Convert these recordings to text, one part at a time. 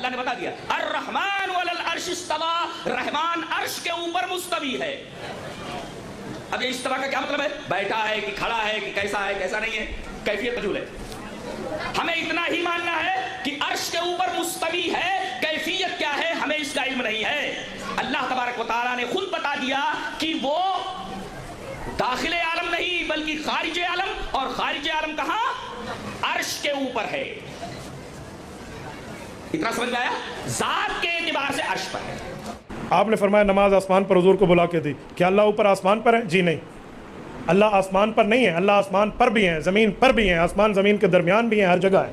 اللہ نے بتا دیا الرحمن علی العرش استوى، رحمان عرش کے اوپر مستوی ہے۔ اب یہ استوا کا کیا مطلب ہے؟ بیٹھا ہے کہ کھڑا ہے کہ کیسا ہے کیسا نہیں ہے، کیفیت مجہول ہے۔ ہمیں اتنا ہی ماننا ہے کہ عرش کے اوپر مستوی ہے، کیفیت کیا ہے ہمیں اس کا علم نہیں ہے۔ اللہ تبارک و تعالیٰ نے خود بتا دیا کہ وہ داخل عالم نہیں بلکہ خارج عالم، اور خارج عالم کہاں؟ عرش کے اوپر ہے۔ اتنا سمجھ میں آیا؟ ذات کے اعتبار سے عرش پر ہے۔ آپ نے فرمایا نماز آسمان پر حضور کو بلا کے دی، کیا اللہ اوپر آسمان پر ہے؟ جی نہیں، اللہ آسمان پر نہیں ہے، اللہ آسمان پر بھی ہیں، زمین پر بھی ہیں، آسمان زمین کے درمیان بھی ہیں، ہر جگہ ہے۔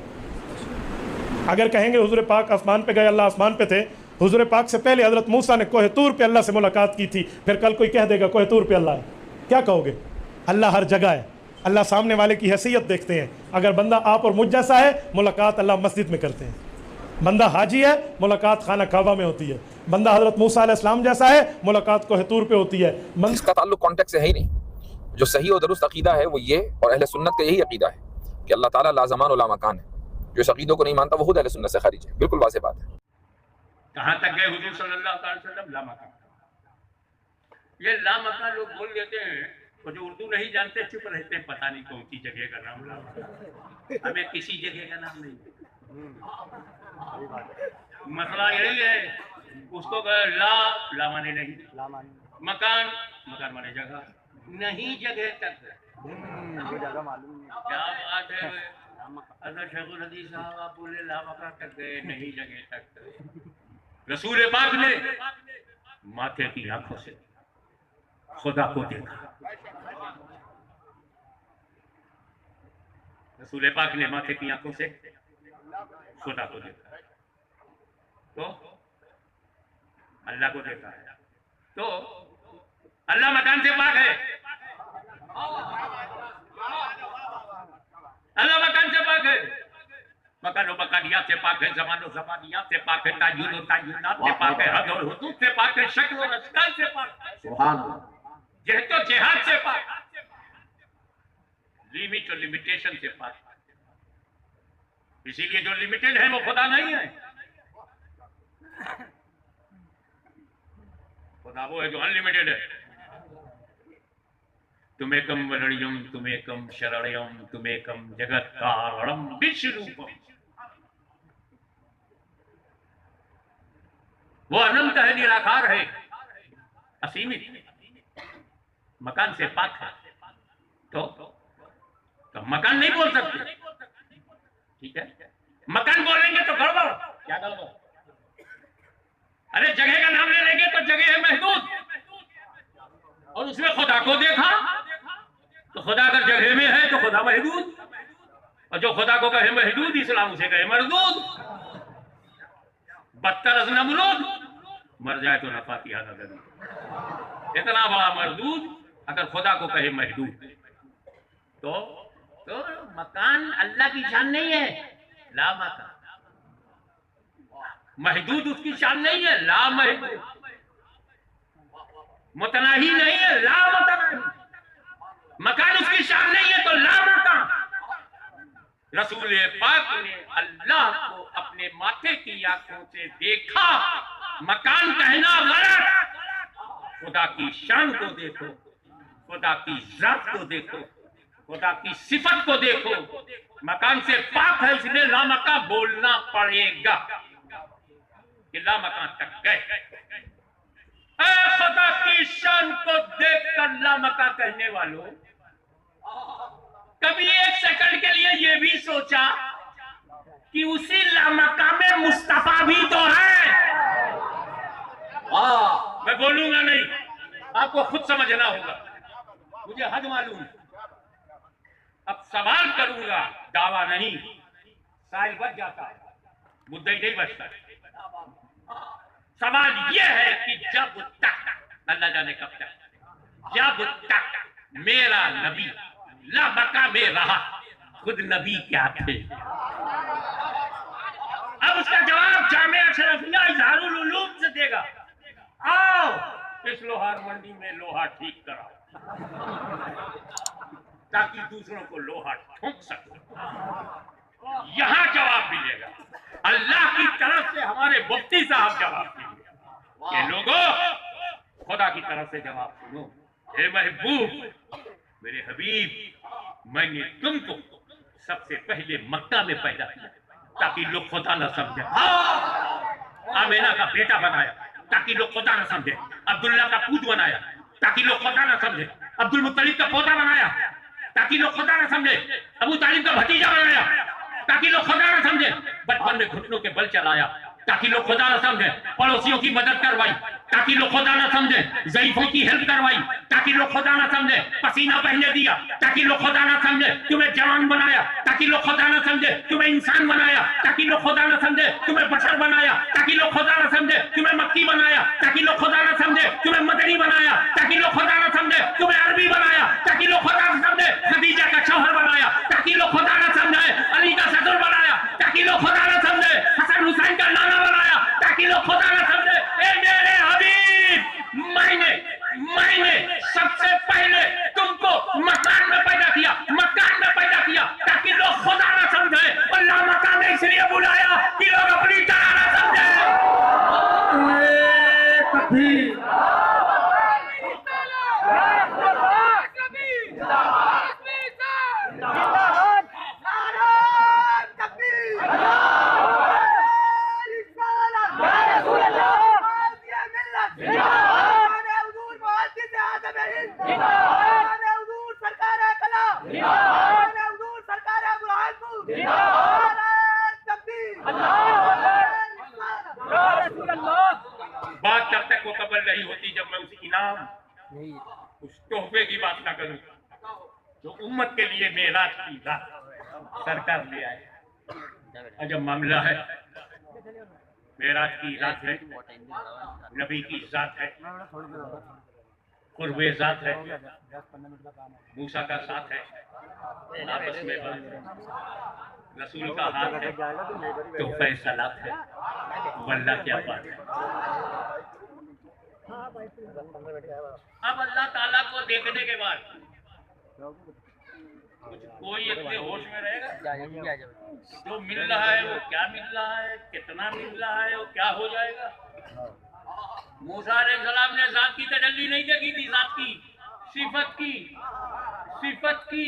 اگر کہیں گے حضور پاک آسمان پہ گئے، اللہ آسمان پہ تھے، حضور پاک سے پہلے حضرت موسیٰ نے کوہ طور پہ اللہ سے ملاقات کی تھی، پھر کل کوئی کہہ دے گا کوہ طور پہ اللہ ہے، کیا کہو گے؟ اللہ ہر جگہ ہے، اللہ سامنے والے کی حیثیت دیکھتے ہیں۔ اگر بندہ آپ اور مجھ جیسا ہے، ملاقات اللہ مسجد میں کرتے ہیں۔ بندہ حاجی ہے، ملاقات خانہ کعبہ میں ہوتی ہے۔ بندہ حضرت موسیٰ علیہ السلام جیسا ہے، ملاقات کوہ طور پہ ہوتی ہے۔ اس کا تعلق کانٹیکٹ سے ہے ہی نہیں۔ جو صحیح و درست عقیدہ ہے وہ یہ، اور اہل سنت کا یہی عقیدہ ہے کہ اللہ تعالیٰ لا زمان و لا مکان ہے۔ جو اس عقیدوں کو نہیں مانتا وہ خود اہل سنت سے خارج ہے، بالکل واضح بات ہے۔ کہاں تک گئے حضور صلی اللہ علیہ وسلم؟ لا مکان۔ یہ لا مکان لوگ بول دیتے ہیں، تو جو اردو نہیں جانتے چپ رہتے ہیں، پتہ نہیں کون سی جگہ کا نام لا مکان، ہمیں کسی جگہ کا نام نہیں۔ مسئلہ یہی ہے، اس کو لا مانے نہیں، مکان مانے جگہ نہیں، جگہ تک کیا بات ہے۔ حضرت شیخ الحدیث صاحب آپ بولے لا مکان تک گئے، نہیں جگہ تک گئے۔ رسول پاک نے ماتھے کی آنکھوں سے خدا کو دیکھا، رسول پاک نے ماتھے کی آنکھوں سے خدا کو دیکھا، تو اللہ کو دیکھا ہے، تو اللہ مکان سے پاک ہے، اللہ مکان سے پاک ہے، مکان و مکانیات سے پاک ہے، زمان و زمانیات سے پاک ہے، تعین و تعینات سے پاک ہے، حد اور حدود سے پاک ہے، شکل و اشکال سے پاک ہے، سبحان اللہ، جہت و جہاد سے پاک ہے، لیمٹ و لیمیٹیشن سے پاک ہے۔ اسی لیے جو لیمیٹڈ ہے وہ خدا نہیں ہے، خدا وہ ہے جو انلیمیٹڈ ہے۔ تمیکم ورڑیم تمیکم شرڑیم تمیکم جگت کارڑم وشنوپم، وہ اننت ہے، نراکار ہے، اسیمت، مکان سے پاک ہے، تو مکان نہیں بول سکتے، ٹھیک ہے؟ مکان بولیں گے تو گڑبڑ، کیا گڑبڑ؟ ارے جگہ کا نام لے لیں گے تو جگہ ہے محدود، اور اس میں خدا کو دیکھا تو خدا اگر جگہ میں ہے تو خدا محدود، اور جو خدا کو کہے محدود اسلام اسے کہے مردود، بدتر از نمرود، مر جائے تو نفع کی حد اگر اتنا بڑا مردود اگر خدا کو کہے محدود، تو مکان اللہ کی شان نہیں ہے، لا مکان، محدود اس کی شان نہیں ہے، لا محدود، متناہی نہیں ہے، لا متناہی، مکان اس کی شان نہیں ہے تو لا مکان۔ رسول پاک نے اللہ کو اپنے ماتھے کی آنکھوں سے دیکھا، مکان کہنا غلط، خدا کی شان کو دیکھو، خدا کی ذات کو دیکھو، خدا کی صفت کو دیکھو، مکان سے پاک ہے اس لیے لا مکان بولنا پڑے گا کہ لا مکان تک گئے۔ اے خدا کی شان کو دیکھ کر لا مکان کہنے والوں، کبھی ایک سیکنڈ کے لیے یہ بھی سوچا کہ اسی لا مکان میں مصطفیٰ بھی تو ہے؟ میں بولوں گا نہیں، آپ کو خود سمجھنا ہوگا، مجھے حد معلوم ہے، اب سوال کروں گا، دعویٰ نہیں، سائل بچ جاتا ہے، مدعی نہیں بچتا۔ سوال یہ ہے کہ جب تک، اللہ جانے کب تک، جب تک میرا نبی لا مکان میں رہا، خود نبی کیا تھے؟ اب اس کا جواب جامعہ اشرفیہ اظہار العلوم سے دے گا۔ آؤ اس لوہار منڈی میں لوہا ٹھیک کراؤ تاکہ دوسروں کو لوہا ٹھونک سکے، یہاں جواب ملے گا۔ اللہ کی طرف سے हमारे मुफ्ती साहब जवाब देंगे कि लोगों, खुदा की तरफ से जवाब सुनो। हे महबूब, मेरे हबीब, मैंने तुमको सबसे पहले मक्का में पैदा किया ताकि लोग खुदा न समझे। आमीना का बेटा बनाया ताकि लोग खुदा न समझे। अब्दुल्ला का पूत बनाया ताकि लोग खुदा न समझे। अब्दुल मुत्तलिब का पोता बनाया ताकि लोग खुदा न समझे। अबू तालिब का भतीजा बनाया ताकि लोग खुदा न समझे। बचपन में घुटनों के बल चलाया ताकि लोग खुदा न समझे। पड़ोसियों की मदद करवाई ताकि लोग खुदा न समझे। ज़ईफों की हेल्प करवाई ताकि लोग खुदा न समझे। पसीना बहने दिया ताकि लोग खुदा न समझे। तुम्हें जवान बनाया ताकि लोग खुदा न समझे। तुम्हें इंसान बनाया ताकि लोग खुदा न समझे। तुम्हें बशर बनाया ताकि लोग खुदा न समझे। तुम्हें मक्की बनाया ताकि लोग खुदा न समझे। तुम्हें मदनी बनाया ताकि लोग खुदा न समझे। तुम्हें अरबी बनाया ताकि लोग खुदा न समझे। खदीजा का शौहर बनाया ताकि लोग खुदा न समझे। अली का ससुर बनाया ताकि लोग खुदा न समझे। हसन हुसैन का नाना बनाया ताकि लोग खुदा न समझे। ए मेरे हबीब, मैंने सबसे पहले तुमको मकान में पैदा किया, मकान में पैदा किया ताकि लोग खुदा न समझे। अल्लाह मकान ने इसलिए बुलाया कि लोग अपनी तरह न समझे। बात जब तक वो कबल नहीं होती जब मैं उस इनाम, उस तोहफे की बात ना करूं जो उम्मत के लिए मेराज की रात सरकार ले आए। अजब मामला है, मेराज की रात है, नबी की जात है, कुर्बे जात है, मूसा का साथ है, आपस में रसूल का हाथ है, तो फैसलात है। वल्लाह क्या बात है। अब अल्लाह ताला को देखने के बाद कोई इतने होश में रहेगा? जो मिल रहा है वो क्या मिल रहा है, कितना मिल रहा है, वो क्या हो जाएगा? मूसा अलैहिस्सलाम ने जात की तजल्ली नहीं देखी थी, जात की, सिफत की,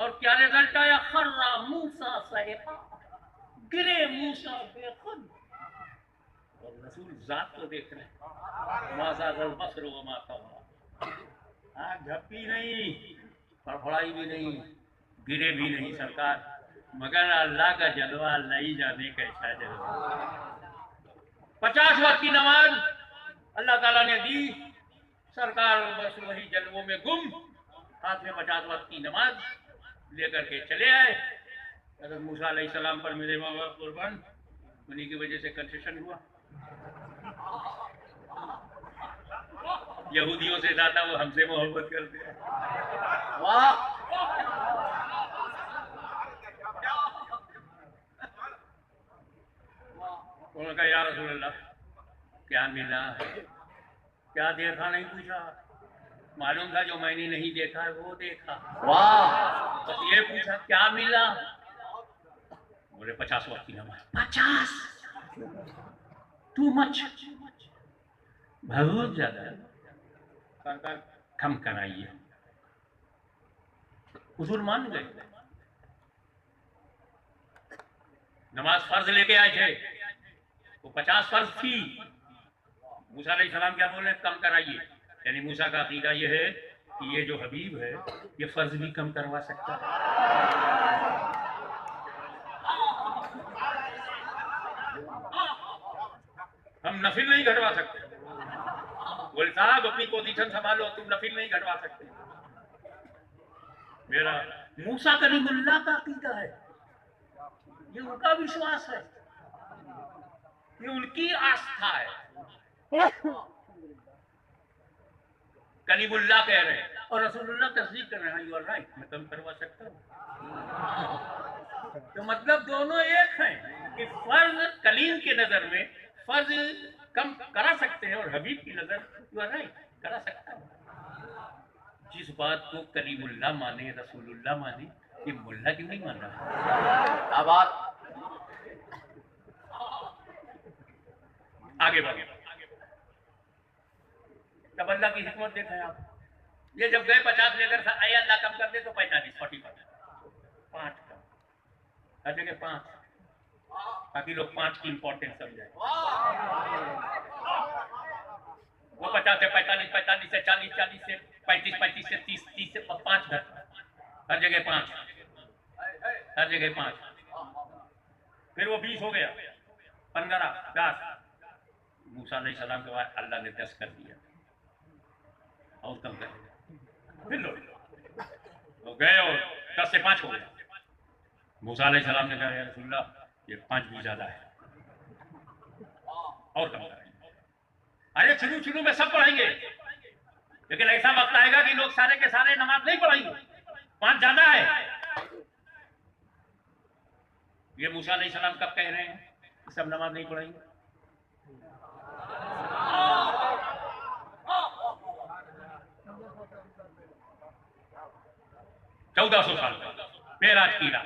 और क्या रिजल्ट आया? खर्रा मूसा सैक़ा, गिरे मूसा बेखुद। और रसूल जात को देख रहे हैं, माज़ा गल बसर व मा तग़ा, आँख झपकी नहीं, फड़फड़ाई भी नहीं, गिरे भी नहीं सरकार, मगर अल्लाह का जलवा नहीं जाने कैसा जलवा। 50 वक्त की नमाज अल्लाह ताला ने दी, सरकार बस वही जलवों में गुम, हाथ में 50 वक्त की नमाज लेकर के चले आए। हज़रत मूसा अलैहिस्सलाम पर मेरे माँ बाप कुर्बान, उन्हीं की वजह से कंसेशन हुआ। यहूदियों से ज्यादा वो हमसे मोहब्बत करते हैं। वाह, उन्होंने कहा या रसूल अल्लाह, क्या मिला है, क्या देखा नहीं पूछा, मालूम था जो मैंने नहीं देखा है वो देखा। वाह, बस ये पूछा क्या मिला? बोले 50 वक्त की नमाज। 50? टू मच, बहुत ज्यादा, कम कराइए। हुजूर मान गए, नमाज फर्ज लेके आए थे, वो 50 फर्ज थी। मूसा अलैहिस्सलाम क्या बोले? कम कराइए। यानी मूसा का अकीदा ये है कि ये जो हबीब है ये फर्ज भी कम करवा सकता है। हम नफिल नहीं घटवा सकते। बोले साहब अपनी पोजीशन संभालो, तुम नफिल नहीं घटवा सकते। मेरा मूसा कलीमुल्लाह का अकीदा है, ये उनका विश्वास है, ये उनकी आस्था है। कलीमुल्लाह कह रहे हैं और रसूलुल्लाह तस्दीक कर रहे हैं, यू आर राइट, मैं कम करवा सकता हूँ। तो मतलब दोनों एक हैं कि फर्ज कलीम की नजर में फर्ज कम करा सकते हैं और हबीब की नजर यू आर राइट करा सकता है। जिस बात को कलीमुल्लाह माने, रसूलुल्लाह माने, ये मुल्ला क्यों नहीं मान रहा? आगे बढ़े। तब अल्लाह की हिकमत देखें आप, ये जब गए 50 लेकर आए, अल्लाह कम कर दे तो 45 5 कम, हर जगह 5, ताकि लोग 5 की इंपॉर्टेंस समझाए। वो 50 से 45, 45 से 40, 40 से 35, 35 से 30, 30 से 5 घर, हर जगह 5, हर जगह 5। फिर वो 20 हो गया, 15, 10। मूसा अलैहिस्सलाम के बाद अल्लाह ने 10 कर दिया, और कम कर दिया। फिर लोग गए और 10 से 5 हो गया। मूसा अलैहिस्सलाम ने कहा, या रसूलल्लाह, ये 5 भी ज्यादा है, और कम करेंगे। अरे शुरू में सब पढ़ेंगे, लेकिन ऐसा वक्त आएगा कि लोग सारे के सारे नमाज नहीं पढ़ेंगे, 5 ज्यादा है। ये मूसा अलैहिस्सलाम कब कह रहे हैं कि सब नमाज नहीं पढ़ेंगे? चौदह 1400 साल मेराज की रात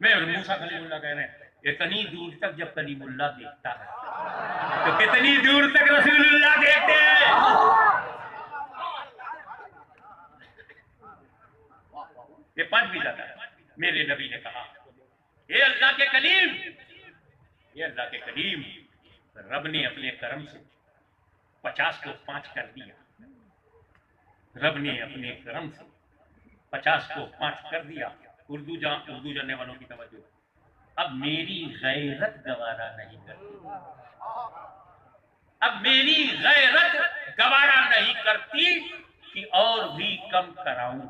में मूसा कलीमुल्लाह कह रहे हैं, इतनी दूर तक जब कलीमुल्लाह देखता है तो कितनी दूर तक रसूलुल्लाह देखते हैं। ये 5 भी ज्यादा है। मेरे नबी ने कहा, ये अल्लाह के कलीम, ये अल्लाह के कलीम, रब ने अपने करम से 50 को 5 कर दिया। रब ने अपने करम से 50 को 5 कर दिया। उर्दू जानने वालों की तवज्जो, अब मेरी गैरत गवारा नहीं करती, अब मेरी गैरत गवारा नहीं करती कि और भी कम कराऊं।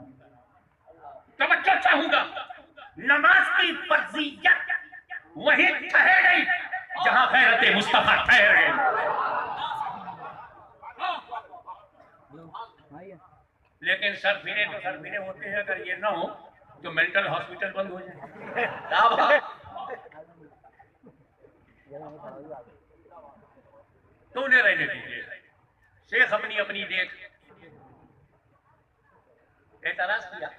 तवज्जो चाहूंगा, नमाज की फर्जियत वहीं ठहर गई जहां गैरत मुस्तफा ठहर गई। लेकिन सरफिरे तो सरफिरे होते हैं, अगर ये ना हो तो मेंटल हॉस्पिटल बंद हो जाए। तो उन्हें रहने दीजिए, शेख अपनी देख एतराज किया।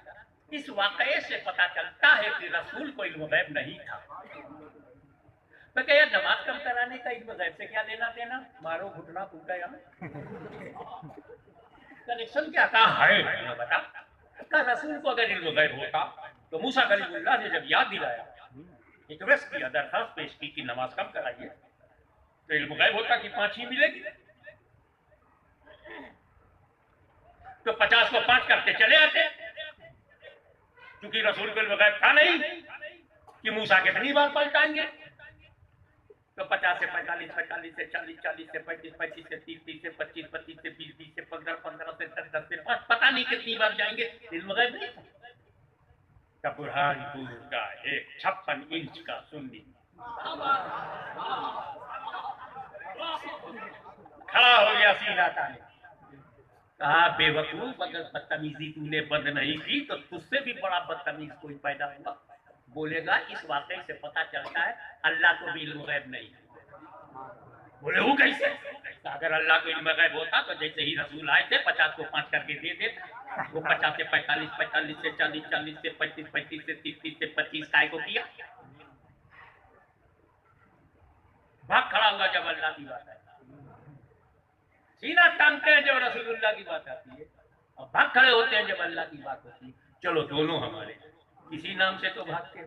इस वाकये से पता चलता है कि रसूल को इल्म गैब नहीं था। मैं कह, नमाज कम कराने का इल्म गैब से क्या लेना देना, मारो घुटना फूटा यहाँ कनेक्शन क्या था है? बता, रसूल को अगर इल्म गैब होता तो मूसा कलीमुल्लाह ने जब याद दिलाया, रिक्वेस्ट किया, दरखास्त पेश की कि नमाज कम कराइए, तो इल्म गैब होता कि 5 ही मिलेगी। तो 50 को 5 करते चले आते, क्योंकि रसूल को इल्म गैब था नहीं कि मूसा कितनी बार पलटाएंगे। तो 50 से 45, 45 से 40, 40 से 35, 35 से 30, 30 से 25, 25 से 20, 20 से 15, 15 से 10, 10 से 5, पता नहीं कितनी बार जाएंगे। इल्म गैब नहीं था। बुरहानपुर का एक 56 इंच का सुन्नी खड़ा हो गया सीना ताने, कहा, बेवकूफ, अगर बदतमीजी तूने बंद नहीं की तो तुझसे भी बड़ा बदतमीज कोई पैदा होगा। बोलेगा, इस वाकई से पता चलता है अल्लाह को भी इल्म गैब नहीं है। बोले, वो कैसे? अगर अल्लाह को इल्म गैब होता तो जैसे ही रसूल आए थे 50 को 5 करके दे देता। वो 50 से 45, 45 से 40, 40 से 35, 35 से 30, 30 से 25 काय को किया? भाग खड़ा हुआ जब अल्लाह की बात है, सीना तानते हैं जब रसूलुल्लाह की बात आती है, और भाग खड़े होते हैं जब अल्लाह की बात होती है। चलो, दोनों हमारे, किसी नाम से तो भागते हैं।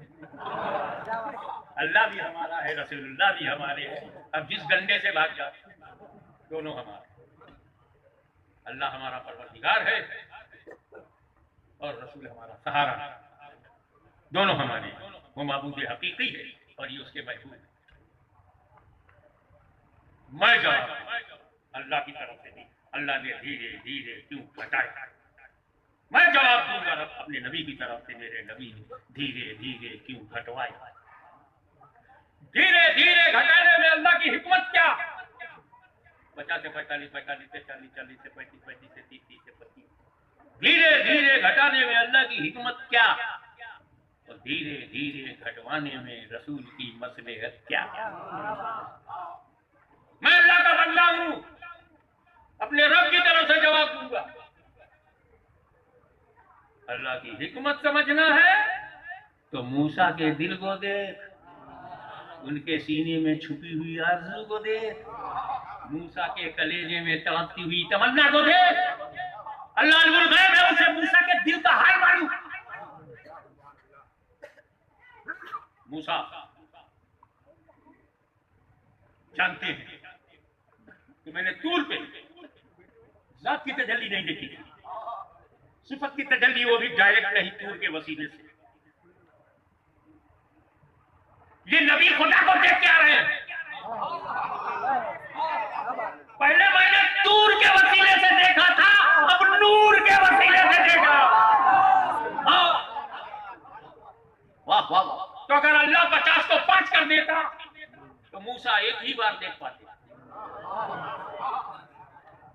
अल्लाह भी हमारा है, रसूलुल्लाह भी हमारे हैं। अब जिस डंडे से भाग जाते, दोनों हमारे। अल्लाह हमारा परवरदिगार है और रसूल हमारा सहारा, दोनों हमारे। वो माबूद हकीकी है और ये उसके महबूब है। मैं जवाब अल्लाह की तरफ से दी, अल्लाह ने धीरे धीरे क्यों घटाया? मैं जवाब दूंगा अपने नबी की तरफ से, मेरे नबी ने धीरे धीरे क्यों घटवाया? धीरे धीरे घटाने में अल्लाह की हिकमत क्या? 50 से 45, 45 से 40, 40 से 35, 35 से 30, 30 से 25, धीरे धीरे घटाने में अल्लाह की हिकमत क्या? और धीरे धीरे घटवाने में रसूल की मसलहत क्या? मैं अल्लाह का बंदा हूं, अपने रब की तरफ से जवाब दूंगा। अल्लाह की हिकमत समझना है तो मूसा के दिल को देख, उनके सीने में छुपी हुई आरज़ू को देख, मूसा के कलेजे में तड़पती हुई तमन्ना को देख। अल्लाह अल गैब है, उसे मूसा के दिल का हाल मालूम। मूसा जानते हैं कि मैंने तूर पे जात की तजल्ली नहीं देखी, सिफत की तजल्ली वो भी डायरेक्ट नहीं, तूर के वसीले से। ये नबी खुदा को देख के आ रहे हैं। पहले मैंने तूर के वसीले से देखा था, अब नूर के वसीले से देखा। वाह वाह। तो अगर अल्लाह 50 को 5 कर देता तो मूसा एक ही बार देख पाते,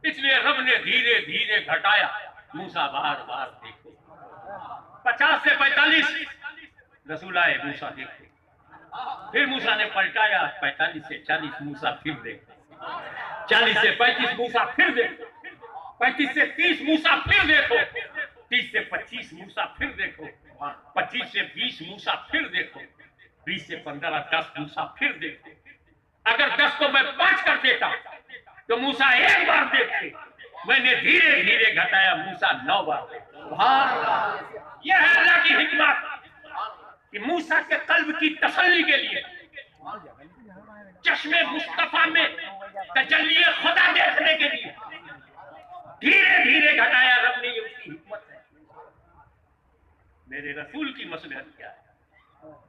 इसलिए रब ने धीरे धीरे घटाया। मूसा बार बार देखो। 50 से 45 रसूल आए, मूसा देखते। फिर मूसा ने पलटाया, 45 से 40 मूसा फिर देखो, 40 से 35 मूसा फिर देखो, 35 से 30 मूसा फिर देखो, 30 से 25 मूसा फिर देखो, 25 से 20 मूसा फिर देखो, 20 से 15 10 मूसा फिर देखो। अगर 10 को मैं 5 कर देता तो मूसा एक बार देखते। मैंने धीरे धीरे घटाया, मूसा 9 बार देखते। यह है अल्लाह की हिकमत कि मूसा के कल्ब की तसल्ली के लिए चश्मे मुस्तफा में तजल्ली खुदा देखने के लिए धीरे धीरे घटाया रब ने। ये उसकी हिकमत है। मेरे रसूल की मसलहत क्या है?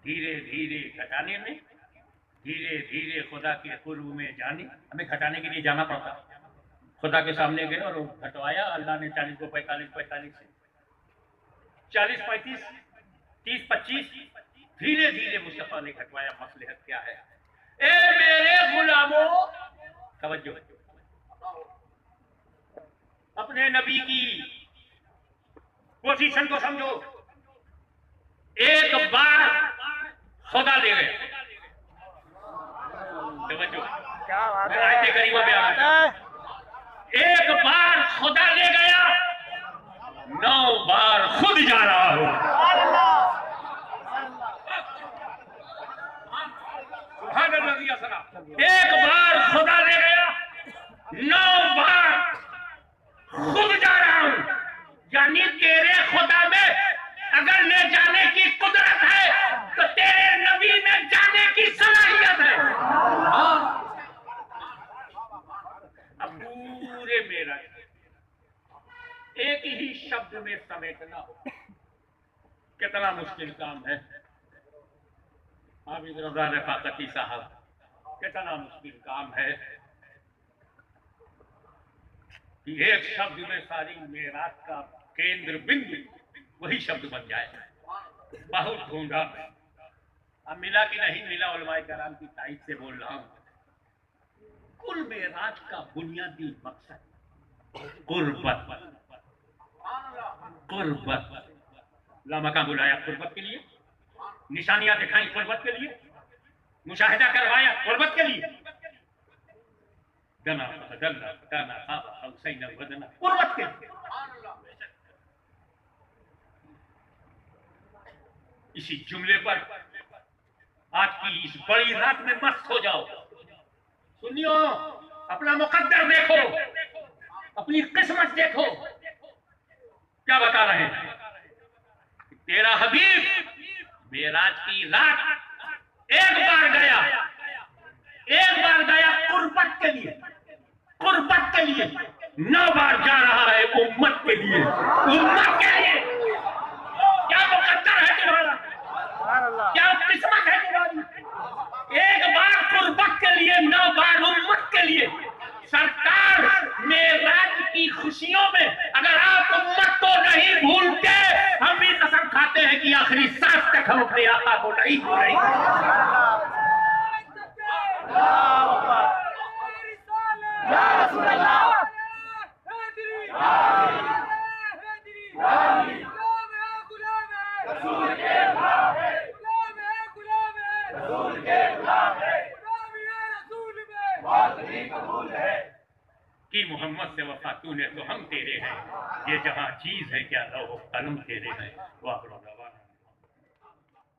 धीरे धीरे घटाने में, धीरे धीरे खुदा के कुर्ब में जाने। हमें घटाने के लिए जाना पड़ता, खुदा के सामने गए और घटवाया। अल्लाह ने 40 को 45 से 40 35 30 25 धीरे धीरे मुस्तफा ने घटवाया। मसलहत क्या है? ए मेरे गुलामों, तवज्जो, अपने नबी की पोजीशन को समझो। एक बार खुदा ले गया, तवज्जो, आयत करीमा में आ रहा है। एक बार खुदा ले गया, 9 बार खुद जा रहा हो। एक बार खुदा ले गया, 9 बार खुद जा रहा हूं। यानी तेरे खुदा में अगर ले जाने की कुदरत है तो तेरे नबी में जाने की सलाहियत है। अब पूरे मेरा एक ही शब्द में समेटना कितना मुश्किल काम है। हाफिज रज़ा रफ़ाकती साहब, कितना मुश्किल काम है कि एक शब्द में सारी मेराज का केंद्र बिंदु वही शब्द बन जाए। बहुत ढूंढा, अब मिला कि नहीं मिला। उलमाए कराम की तारीफ से बोल रहा हूं। कुल मेराज का बुनियादी मकसद कुर्बत, कुर्बत। लामका बुलाया कुर्बत के लिए, निशानियां दिखाई कुर्बत के लिए, मुशाहिदा करवाया कुर्बत के लिए। दना बदलना दाना हुसैन बदना, कुर्बत के लिए। इसी जुमले पर आज की इस बड़ी रात में मस्त हो जाओ। सुनियो, अपना मुकद्दर देखो, अपनी किस्मत देखो। क्या बता रहे हैं? तेरा हबीब मेराज की रात एक बार गया कुर्बत के लिए, कुर्बत के लिए। 9 बार जा रहा है उम्मत के लिए, उम्मत के लिए। क्या मुकद्दर है तुम्हारा? क्या किस्मत है तुम्हारी? एक बार कुर्बत के लिए, 9 बार उम्मत के लिए। सरकार मेराज की खुशियों में अगर आप उम्मत को नहीं भूलते, हम भी कसम खाते हैं कि आखिरी सांस तक हम अपने आका को नहीं भूलेंगे। कि मोहम्मद से वफा तूने तो हम तेरे हैं, ये जहां चीज है क्या लो कलम तेरे हैं। वाह।